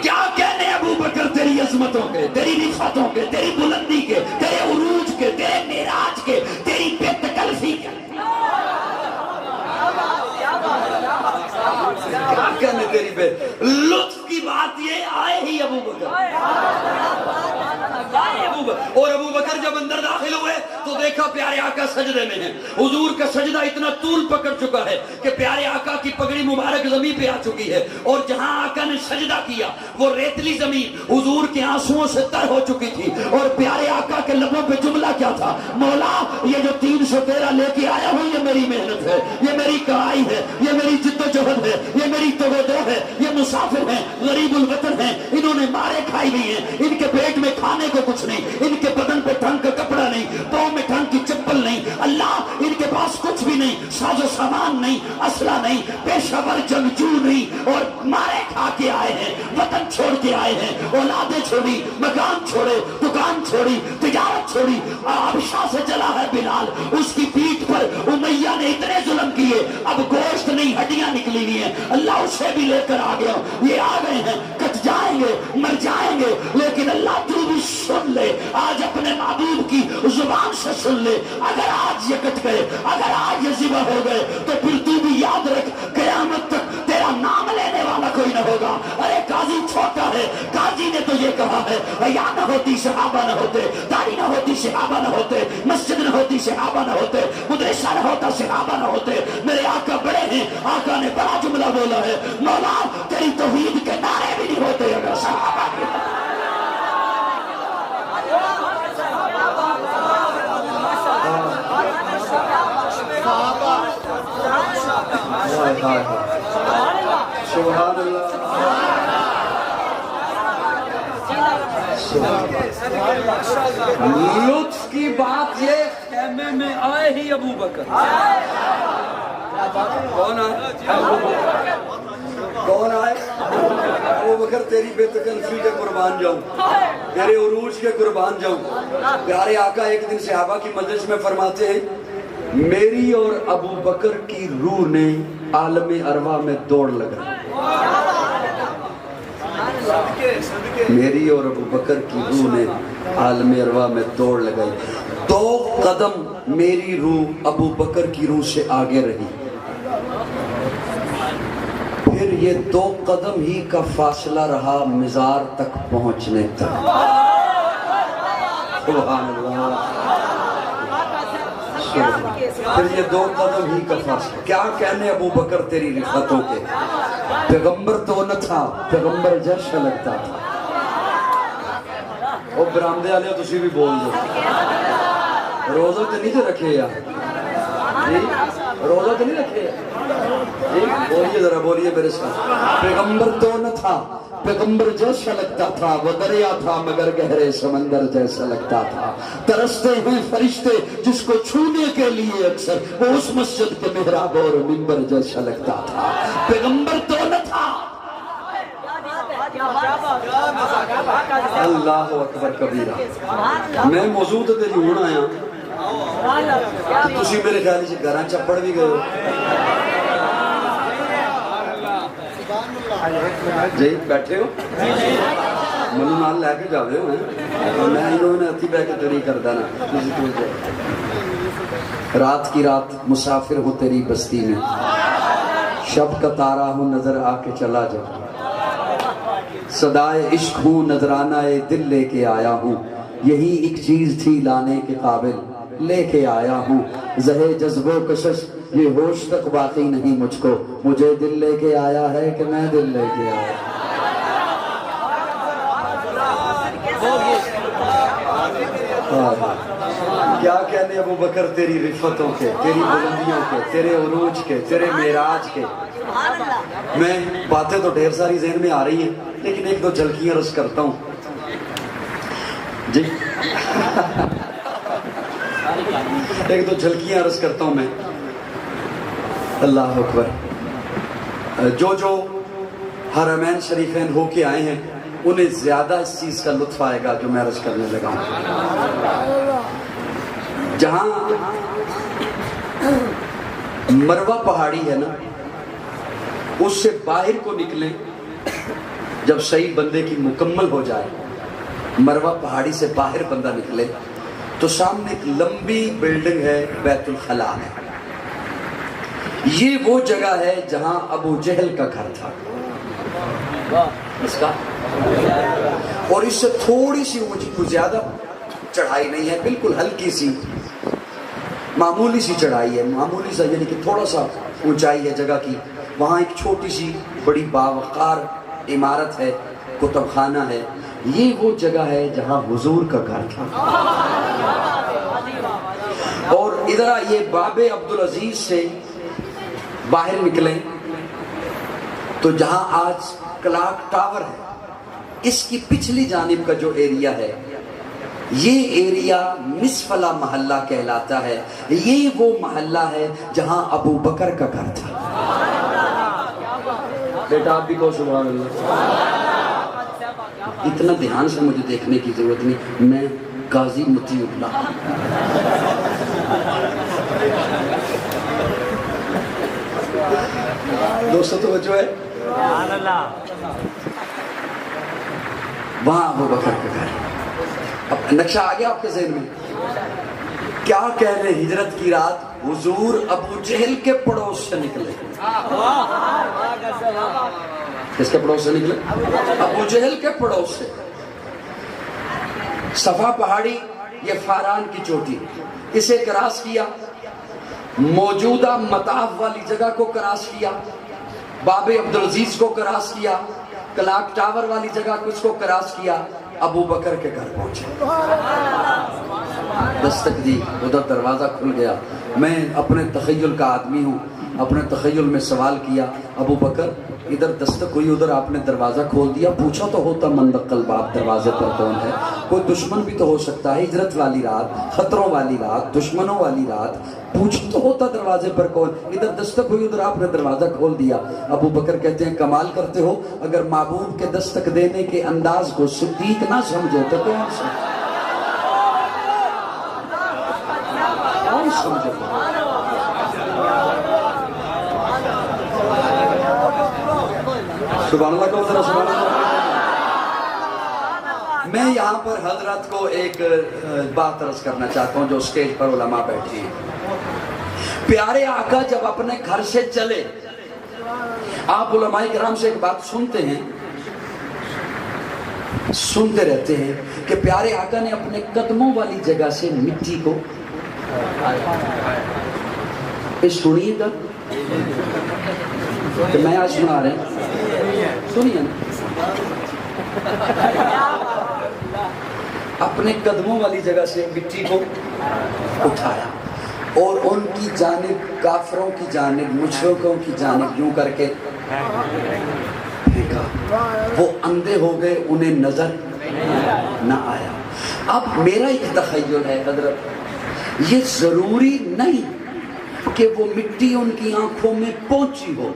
کیا کہنے ابو بکر تیری عظمتوں کے، تیری رفعتوں کے، تیری بلندی کے، تیرے عروج کے، تیرے معراج کے، تیری بے تکلفی کے، کیا کہنے تیری بے لطف کی بات۔ یہ آئے ہی ابو بکر، اور ابو بکر جب اندر داخل ہوئے تو دیکھا پیارے آقا سجدے میں ہیں۔ حضور کا سجدہ اتنا طول پکڑ چکا ہے کہ پیارے آقا کی پگڑی مبارک زمین پہ آ چکی ہے، اور جہاں آقا نے سجدہ کیا وہ ریتلی زمین حضور کے آنسوؤں سے تر ہو چکی تھی، اور پیارے آقا کے لبوں پہ جملہ کیا تھا؟ مولا یہ جو 313 لے کے آیا ہوں یہ میری محنت ہے، یہ میری کمائی ہے، یہ میری جد و جہد ہے، یہ میری توجہ ہے، یہ مسافر ہیں، غریب الوطن ہیں، انہوں نے مارے کھائی ہوئی ہیں، ان کے پیٹ میں کھانے کو کچھ نہیں، ان کے بدن پہ ڈھنگ کا کپڑا نہیں، پاؤں میں ڈھنگ کی چپل نہیں، اللہ ان کے پاس کچھ بھی نہیں، ساز و سامان نہیں، اسلحہ نہیں، پیشہ ور جنگجو نہیں، اور مارے کھا کے آئے ہیں، وطن چھوڑ کے آئے ہیں، اولادیں چھوڑی، مکان چھوڑے، دکان چھوڑی، تجارت چھوڑی، حبشہ سے چلا ہے بلال، اس کی پیٹھ پر پر امیہ نے اتنے ظلم کیے، اب گوشت نہیں ہڈیاں نکلی ہوئی ہیں، اللہ اسے بھی لے کر آ گیا، یہ آ گئے ہیں، کٹ جائیں گے، مر جائیں گے، لیکن اللہ تو بھی سن لے، آج اپنے محبوب کی زبان سے سن لے، اگر آج یہ کٹ گئے، اگر آج یہ ذبح ہو گئے تو پھر تو بھی یاد رکھ قیامت تک تیرا نام لینے والا کوئی نہ ہوگا۔ ارے قاضی چھوٹا ہے، قاضی نے تو یہ کہا ہے، یا نہ ہوتی صحابہ نہ ہوتے، داڑھی نہ ہوتی صحابہ نہ ہوتے، مسجد نہ ہوتی صحابہ نہ ہوتے، مدرسہ نہ ہوتا صحابہ نہ ہوتے، میرے آقا بڑے ہیں، آقا نے بڑا جملہ بولا ہے، مولا تیری توحید کے نعرے بھی نہیں ہوتے اگر صحابہ نہیں ہوتے۔ سبحان اللہ، لطف کی بات یہ خیمے میں آئے ہی ابو بکر، کون آئے؟ کون آئے؟ ابو بکر تیری بے تکلفی کے قربان جاؤں، تیرے عروج کے قربان جاؤں۔ پیارے آقا ایک دن صحابہ کی مجلس میں فرماتے ہیں، میری اور ابو بکر کی روح نے عالم ارواح میں دوڑ لگائی، میری اور ابو بکر کی روح نے عالم ارواح میں دوڑ لگائی، 2 قدم میری روح ابو بکر کی روح سے آگے رہی، پھر یہ 2 قدم ہی کا فاصلہ رہا مزار تک پہنچنے تک۔ سبحان اللہ، پھر یہ 2 قدم ہی کا فاصلہ، کیا کہنے ابو بکر تیری رفتوں کے، پیغمبر تو نہ تھا، پیغمبر جیسا لگتا تھا۔ وہ برامدے والے تسی بھی بول دو، روزہ تو نہیں رکھے یار، روزہ تو نہیں رکھے، بولیے ذرا، بولیے میرے ساتھ، پیغمبر تو نہ تھا، پیغمبر جیسا لگتا تھا، وہ دریا تھا مگر گہرے سمندر جیسا لگتا تھا، ترستے ہیں فرشتے جس کو چھونے کے لیے اکثر، وہ اس مسجد کے محراب اور منبر جیسا لگتا تھا، پیغمبر تو نہ تھا۔ اللہ اکبر کبیرہ، میں موضوع تو تیری ہون آیا، تسی میرے خیال سے گھراں چپڑ بھی گئے ہو جی، بیٹھے ہو منو نال لے کے جاوے ہو ہیں، میں انہوں نے ہتھی بہ کے تیری کردہ نا، رات کی رات مسافر ہوں تیری بستی میں، شب کا تارا ہوں نظر آ کے چلا جا، صدائے عشق ہوں نظرانہ دل لے کے آیا ہوں، یہی ایک چیز تھی لانے کے قابل لے کے آیا ہوں، زہے جذب و کشش یہ ہوش تک باقی نہیں مجھ کو، مجھے دل لے کے آیا ہے کہ میں دل لے کے آیا۔ کیا کہنے ابو بکر تیری رفتوں کے، تیری بلندیوں کے، تیرے عروج کے، تیرے معراج کے۔ میں باتیں تو ڈھیر ساری ذہن میں آ رہی ہیں، لیکن 1-2 جھلکیاں عرض کرتا ہوں جی، 1-2 جھلکیاں عرض کرتا ہوں میں۔ اللہ اکبر، جو حرمین شریفین ہو کے آئے ہیں انہیں زیادہ اس چیز کا لطف آئے گا جو میں عرض کرنے لگا ہوں۔ جہاں مروہ پہاڑی ہے نا، اس سے باہر کو نکلیں، جب صحیح بندے کی مکمل ہو جائے، مروہ پہاڑی سے باہر بندہ نکلے تو سامنے ایک لمبی بلڈنگ ہے، بیت الخلا ہے، یہ وہ جگہ ہے جہاں ابو جہل کا گھر تھا اس کا، اور اس سے تھوڑی سی اونچی، کوئی زیادہ چڑھائی نہیں ہے، بالکل ہلکی سی معمولی سی چڑھائی ہے، معمولی سا یعنی کہ تھوڑا سا اونچائی ہے جگہ کی، وہاں ایک چھوٹی سی بڑی باوقار عمارت ہے، کتب خانہ ہے، یہ وہ جگہ ہے جہاں حضور کا گھر تھا۔ اور ادھر یہ باب عبدالعزیز سے باہر نکلیں تو جہاں آج کلاک ٹاور ہے، اس کی پچھلی جانب کا جو ایریا ہے، یہ ایریا مسفلہ محلہ کہلاتا ہے، یہ وہ محلہ ہے جہاں ابو بکر کا گھر تھا۔ بیٹا آپ بھی کہو سبحان اللہ۔ اتنا دھیان سے مجھے دیکھنے کی ضرورت نہیں، میں قاضی مطیع اللہ دوستوں توجہ ہے؟ وہاں ابو بکر کا گھر. اب نقشہ آ گیا آپ کے ذہن میں؟ کیا کہہ رہے ہجرت کی رات حضور ابو جہل کے پڑوس سے نکلے. کس کے پڑوس سے نکلے؟ ابو جہل کے پڑوس سے. صفا پہاڑی یہ فاران کی چوٹی، اسے کراس کیا، موجودہ مطاف والی جگہ کو کراس کیا، باب عبدالعزیز کو کراس کیا، کلاک ٹاور والی جگہ کو کراس کیا، ابو بکر کے گھر پہنچے. دستک دی، ادھر دروازہ کھل گیا. میں اپنے تخیل کا آدمی ہوں، اپنے تخیل میں سوال کیا، ابو بکر ادھر دستک ہوئی، ادھر آپ نے دروازہ کھول دیا. پوچھا تو ہوتا مندق الباب، دروازے پر کون ہے؟ کوئی دشمن بھی تو ہو سکتا ہے. ہجرت والی رات، خطروں والی رات، دشمنوں والی رات، پوچھا تو ہوتا دروازے پر کون. ادھر دستک ہوئی، ادھر آپ نے دروازہ کھول دیا. ابو بکر کہتے ہیں کمال کرتے ہو، اگر محبوب کے دستک دینے کے انداز کو صدیق نہ سمجھو تو کون سمجھو؟ سبحان اللہ کو ذرا سبحان اللہ. میں یہاں پر حضرت کو ایک بات عرض کرنا چاہتا ہوں جو اسٹیج پر علماء بیٹھے ہیں. پیارے آقا جب اپنے گھر سے چلے، آپ علماء کرام سے ایک بات سنتے ہیں، سنتے رہتے ہیں کہ پیارے آقا نے اپنے قدموں والی جگہ سے مٹی کو سنیے گا کہ میں آج سنا رہے ہیں، سنیے نا، اپنے قدموں والی جگہ سے مٹی کو اٹھایا اور ان کی جانب، کافروں کی جانب، مشرکوں کی جانب یوں کر کے پھینکا. وہ اندھے ہو گئے، انہیں نظر نہ آیا. اب میرا ایک تخیل ہے حضرت، یہ ضروری نہیں کہ وہ مٹی ان کی آنکھوں میں پہنچی ہو.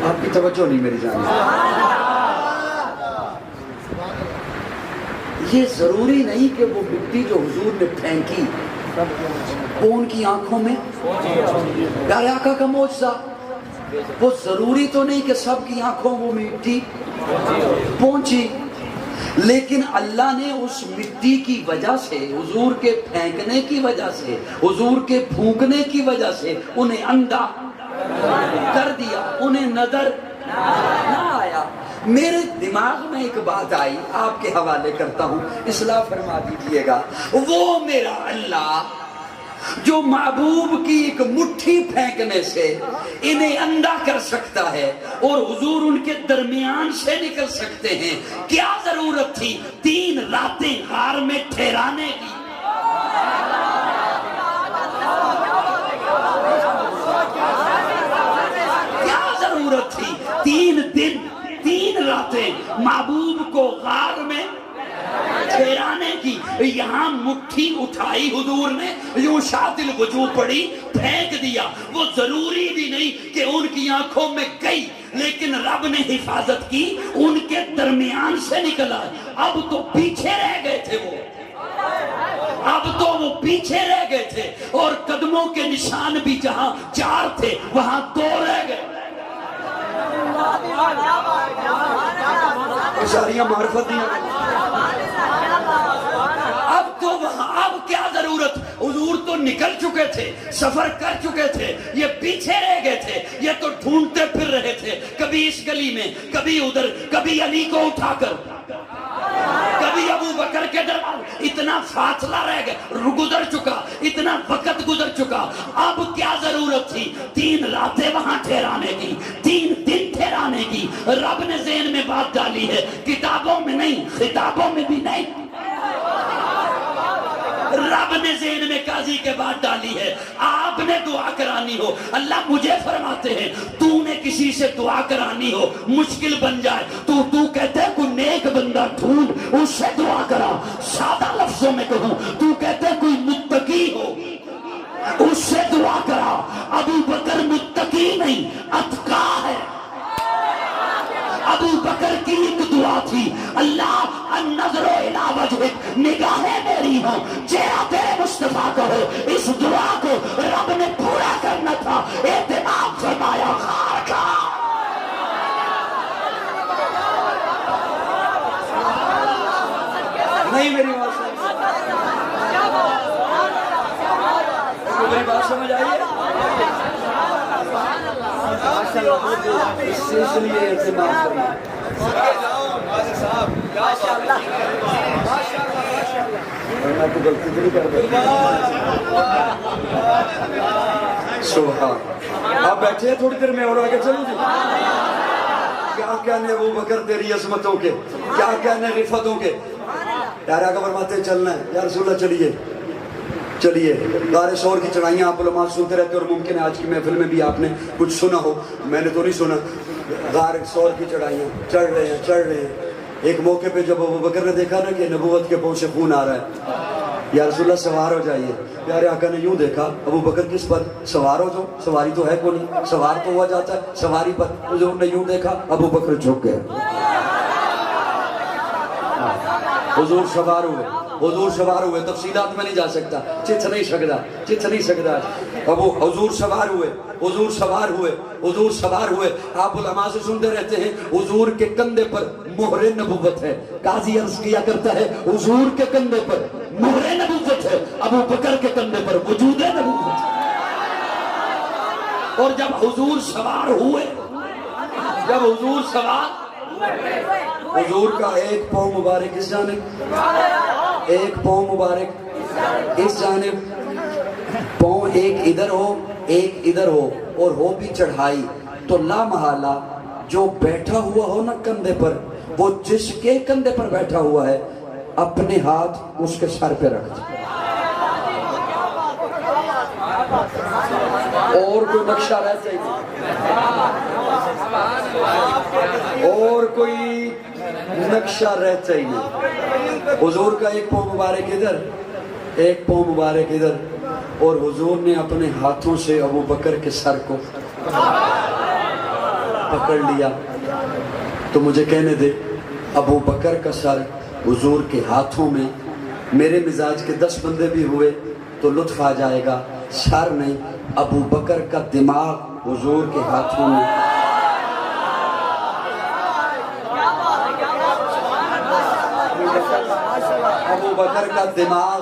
آپ کی توجہ نہیں میری جانب. یہ ضروری نہیں کہ وہ مٹی جو حضور نے پھینکی وہ ان کی آنکھوں میں. پیارے آقا کا معجزہ، وہ ضروری تو نہیں کہ سب کی آنکھوں وہ مٹی پہنچی، لیکن اللہ نے اس مٹی کی وجہ سے، حضور کے پھینکنے کی وجہ سے، حضور کے پھونکنے کی وجہ سے انہیں اندھا کر دیا، انہیں نظر نہ آیا. میرے دماغ میں ایک بات آئی، آپ کے حوالے کرتا ہوں، اصلاح فرما دیجئے گا. وہ میرا اللہ جو محبوب کی ایک مٹھی پھینکنے سے انہیں اندھا کر سکتا ہے اور حضور ان کے درمیان سے نکل سکتے ہیں، کیا ضرورت تھی 3 راتیں غار میں ٹھہرانے کی؟ کیا ضرورت تھی 3 دن 3 راتیں محبوب کو غار میں ٹھہرانے کی؟ یہاں مٹھی اٹھائی حضور نے، یوں شاط الوجوہ پڑی، پھینک دیا. وہ ضروری بھی نہیں کہ ان کی آنکھوں میں گئی، لیکن رب نے حفاظت کی، ان کے درمیان سے نکلا. اب تو پیچھے رہ گئے تھے وہ پیچھے رہ گئے تھے، اور قدموں کے نشان بھی جہاں 4 تھے وہاں 2 رہ گئے. اشاریہ معرفت دیا. اب تو وہاں اب کیا ضرورت؟ حضور تو نکل چکے تھے، سفر کر چکے تھے، یہ پیچھے رہ گئے تھے. یہ تو ڈھونڈتے پھر رہے تھے، کبھی اس گلی میں، کبھی ادھر، کبھی علی کو اٹھا کر، کبھی ابو بکر کے دربار. اتنا فاصلہ رہ گیا، گزر چکا، اتنا وقت گزر چکا. اب کیا ضرورت تھی 3 راتیں وہاں ٹھہرانے کی، 3 دن ٹھہرانے کی؟ رب نے ذہن میں بات ڈالی ہے، کتابوں میں نہیں، خطابوں میں بھی نہیں. رب نے ذہن میں قاضی کے بات ڈالی ہے. آپ نے دعا کرانی ہو، اللہ مجھے فرماتے ہیں تو نے کسی سے دعا کرانی ہو، مشکل بن جائے تو کہتے ہیں کوئی نیک بندہ ڈھونڈ، اس سے دعا کرا. سادہ لفظوں میں کہوں، تو کہتے ہیں کوئی متقی ہو، اس سے دعا کرا. ابو بکر متقی نہیں، اتقا ہے. ابو نگاہیں میری ہوں چہرہ تیرے مصطفیٰ کا ہو. اس دعا کو رب نے پورا کرنا تھا. اہتمام فرمایا خار کا. نہیں میری بات میری بات سمجھ آئیے. اس سلسلے اہتمام کرنا. میں تو غلطی تو نہیں کر رہا. سبحان. آپ بیٹھے ہیں تھوڑی دیر میں اور آگے چلوں جی. کیا کہنے ابو بکر تیری عظمتوں کے, کیا کہنے رفتوں کے. پیارے آقا فرماتے چلنا ہے. یا رسول اللہ چلیے چلیے. غار ثور کی چڑھائیاں آپ علماء سنتے رہتے اور ممکن ہے آج کی محفل میں بھی آپ نے کچھ سنا ہو, میں نے تو نہیں سنا. غار ثور کی چڑھائیاں چڑھ رہے ہیں چڑھ رہے ہیں. ایک موقع پہ جب ابو بکر نے دیکھا نا کہ نبوت کے پاؤں سے خون آ رہا ہے, یا رسول اللہ سوار ہو جائیے. پیارے آقا نے یوں دیکھا ابو بکر کس پر سوار ہو جو, سواری تو ہے کوئی نہیں, سوار تو ہوا جاتا ہے سواری پر. حضور نے یوں دیکھا ابو بکر جھک گئے. حضور سوار ہوئے, حضور سوار ہوئے. تفصیلات میں نہیں جا سکتا, چت نہیں سکتا. ابو حضور سوار ہوئے, حضور سوار ہوئے, حضور سوار ہوئے. آپ علماء سے سنتے رہتے ہیں حضور کے کندھے پر مہر نبوت ہے. قاضی عرض کیا کرتا ہے حضور کے کندھے پر مہر نبوت ہے, ابو بکر کے کندھے پر وجود نبوت ہے. اور جب حضور سوار ہوئے, جب حضور سوار, حضور کا ایک پاؤں مبارک اس جانب, ایک پاؤں مبارک اس جانب, پاؤں ایک ادھر ہو ایک ادھر ہو, اور ہو بھی چڑھائی تو لا محالہ جو بیٹھا ہوا ہو نا کندھے پر, وہ جس کے کندھے پر بیٹھا ہوا ہے اپنے ہاتھ اس کے سر پہ رکھ دے. اور کوئی نقشہ رہ چاہیے, اور کوئی نقشہ رہ چاہیے. حضور کا ایک پاؤں مبارک ادھر, ایک پاؤں مبارک ادھر, اور حضور نے اپنے ہاتھوں سے ابو بکر کے سر کو پکڑ لیا. تو مجھے کہنے دے ابو بکر کا سر حضور کے ہاتھوں میں, میرے مزاج کے 10 بندے بھی ہوئے تو لطف آ جائے گا. سر نہیں, ابو بکر کا دماغ حضور کے ہاتھوں میں. ابو بکر کا دماغ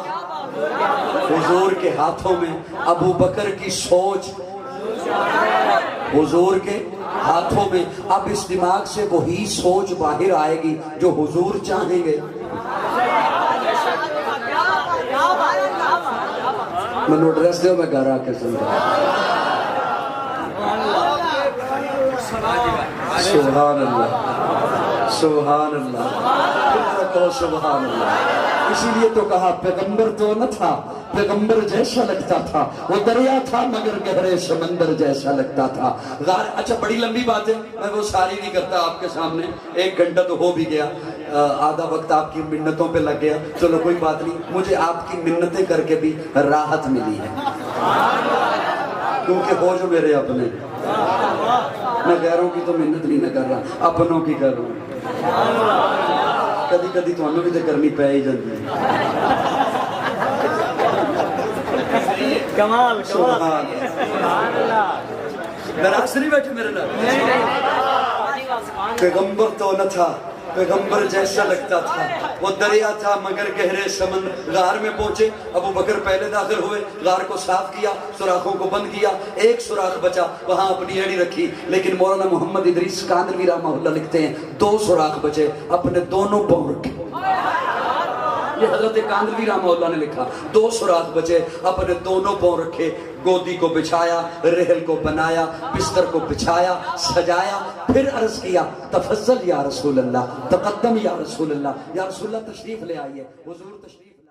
حضور کے ہاتھوں میں, ابو بکر کی سوچ حضور کے ہاتھوں میں. اب اس دماغ سے وہی سوچ باہر آئے گی جو حضور چاہیں گے. میں نوٹ ایڈریس دے میں گھر آ کے سمجھا. سبحان اللہ سبحان اللہ سبحان اللہ. اسی لیے تو کہا پیغمبر تو نہ تھا, پیغمبر جیسا لگتا تھا, وہ دریا تھا مگر گہرے سمندر جیسا لگتا تھا. اچھا بڑی لمبی بات ہے, میں وہ ساری نہیں کرتا آپ کے سامنے, 1 گھنٹہ تو ہو بھی گیا, آدھا وقت آپ کی منتوں پہ لگ گیا. چلو کوئی بات نہیں, مجھے آپ کی منتیں کر کے بھی راحت ملی ہے, کیونکہ ہو جو میرے اپنے. میں غیروں کی تو محنت نہیں نہ کر رہا, اپنوں کی کر رہا ہوں. کدی کدی تو انہوں بھی تو کرنی پہ ہی جاتی ہے. کمال سبحان اللہ. ناراض نہیں بیٹھے میرے نال. پیغمبر تو نہ تھا, پیغمبر جیسا لگتا تھا, وہ دریا تھا مگر گہرے سمندر. غار میں پہنچے, ابو بکر پہلے داخل ہوئے, غار کو صاف کیا, سوراخوں کو بند کیا. ایک سوراخ بچا, وہاں اپنی ایڑی رکھی. لیکن مولانا محمد ادریس کاندھلوی رحمہ اللہ لکھتے ہیں 2 سوراخ بچے, اپنے دونوں پاؤں رکھے. یہ حضرت کاندھلوی رحمہ اللہ نے لکھا, 2 سوراخ بچے, اپنے دونوں پاؤں رکھے, گودی کو بچھایا, رحل کو بنایا, بستر کو بچھایا, سجایا, پھر عرض کیا تفضل یا رسول اللہ, تقدم یا رسول اللہ, یا رسول اللہ تشریف لے آئیے. حضور تشریف